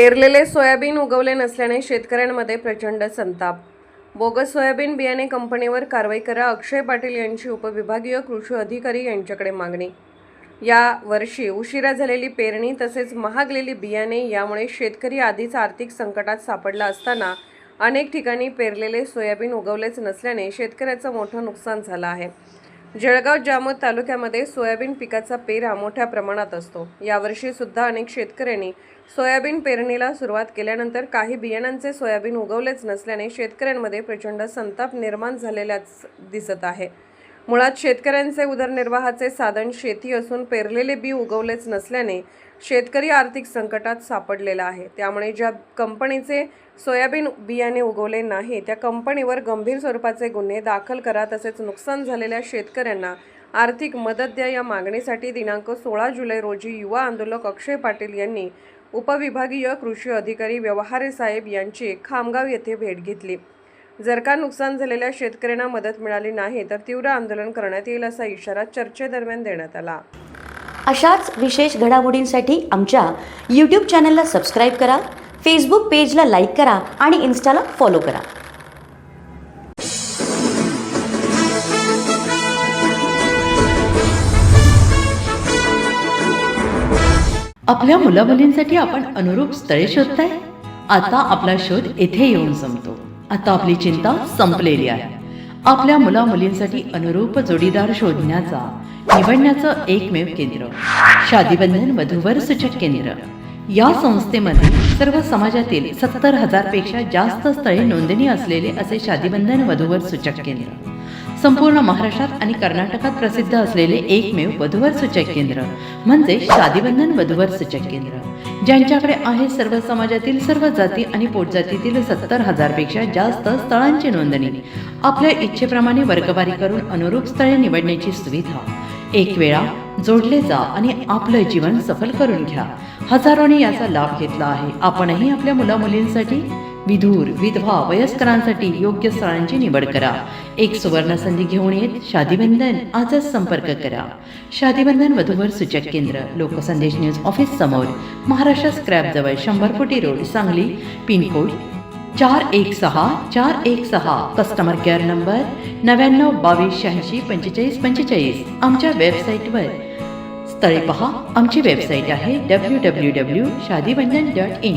पेरलेले सोयाबीन उगवले नसल्याने शेतकऱ्यांमध्ये प्रचंड संताप. बोगस सोयाबीन बियाणे कंपनीवर कारवाई करा, अक्षय पाटील यांची उपविभागीय कृषी अधिकारी यांच्याकडे मागणी. या वर्षी उशिरा झालेली पेरणी तसेच महागलेली बियाणे यामुळे शेतकरी आधीच आर्थिक संकटात सापडला असताना अनेक ठिकाणी पेरलेले सोयाबीन उगवलेच नसल्याने शेतकऱ्याचं मोठं नुकसान झालं आहे. जळगाव जामोद तालुक्यामध्ये सोयाबीन पिकाचा पेरा मोठ्या प्रमाणात असतो. यावर्षी सुद्धा अनेक शेतकऱ्यांनी सोयाबीन पेरणीला सुरुवात केल्यानंतर काही बियाणांचे सोयाबीन उगवलेच नसल्याने शेतकऱ्यांमध्ये प्रचंड संताप निर्माण झालेलाच दिसत आहे. मुळात शेतकऱ्यांचे उदरनिर्वाहाचे साधन शेती असून पेरलेले बी उगवलेच नसल्याने शेतकरी आर्थिक संकटात सापडलेला आहे. त्यामुळे ज्या कंपनीचे सोयाबीन बियाणे उगवले नाही त्या कंपनीवर गंभीर स्वरूपाचे गुन्हे दाखल करा, तसेच नुकसान झालेल्या शेतकऱ्यांना आर्थिक मदत द्या या मागणीसाठी दिनांक 16 जुलै रोजी युवा आंदोलक अक्षय पाटील यांनी उपविभागीय कृषी अधिकारी व्यवहारे साहेब यांची खामगाव येथे भेट घेतली. जर का नुकसान झालेल्या शेतकऱ्यांना मदत मिळाली नाही तर तीव्र आंदोलन करण्यात येईल असा इशारा चर्चेदरम्यान देण्यात आला. अशाच विशेष घडामोडींसाठी आमच्या YouTube चॅनलला सबस्क्राईब करा, फेसबुक पेजला लाईक करा आणि इन्स्टाला फॉलो करा. आपल्या मुलामुलींसाठी आपण अनुरूप स्थळे शोधताय? आता आपला शोध येथे येऊन संपतो. आता आपली चिंता संपलेली आहे. आपल्या मुलामुलींसाठी अनुरूप जोडीदार शोधण्याचा निवडण्याचं एकमेव केंद्र शादीबंधन वधूवर सूचक केंद्र. या संस्थेमध्ये सर्व समाजातील 70,000 पेक्षा जास्त स्थळे नोंदणी असलेले असे शादीबंधन वधूवर सूचक केंद्र. संपूर्ण महाराष्ट्रात आणि कर्नाटकात प्रसिद्ध असलेले एकमेव वधूवर सूचक केंद्र म्हणजे शादीबंधन वधूवर सूचक केंद्र. ज्यांच्याकडे आहे सर्व समाजातील सर्व जाती आणि पोटजातीतील 70,000 पेक्षा जास्त स्थळांची नोंदणी. आपल्या इच्छेप्रमाणे वर्गवारी करून अनुरूप स्थळे निवडण्याची सुविधा. एक वेळा जोडले जा आणि आपलं जीवन सफल करून घ्या. हजारोंनी याचा लाभ घेतला आहे. आपणही आपल्या मुलामुलींसाठी, विधूर, विधवा, वयस्करांसाठी योग्य स्थळांची निवड करा. एक सुवर्ण संधी घेऊन येत शादीबंधन आजच संपर्क करा. शादीबंधन वधूवर सूचक केंद्र, लोकसंदेश न्यूज ऑफिस समोर, महाराष्ट्र स्क्रॅप जवळ, 100 फुटी road, Sangli. Pincode 416416. Customer care number 9922864545. आमच्या वेबसाईटवर स्थळे पहा. आमची वेबसाईट आहे www.shadibandhan.in.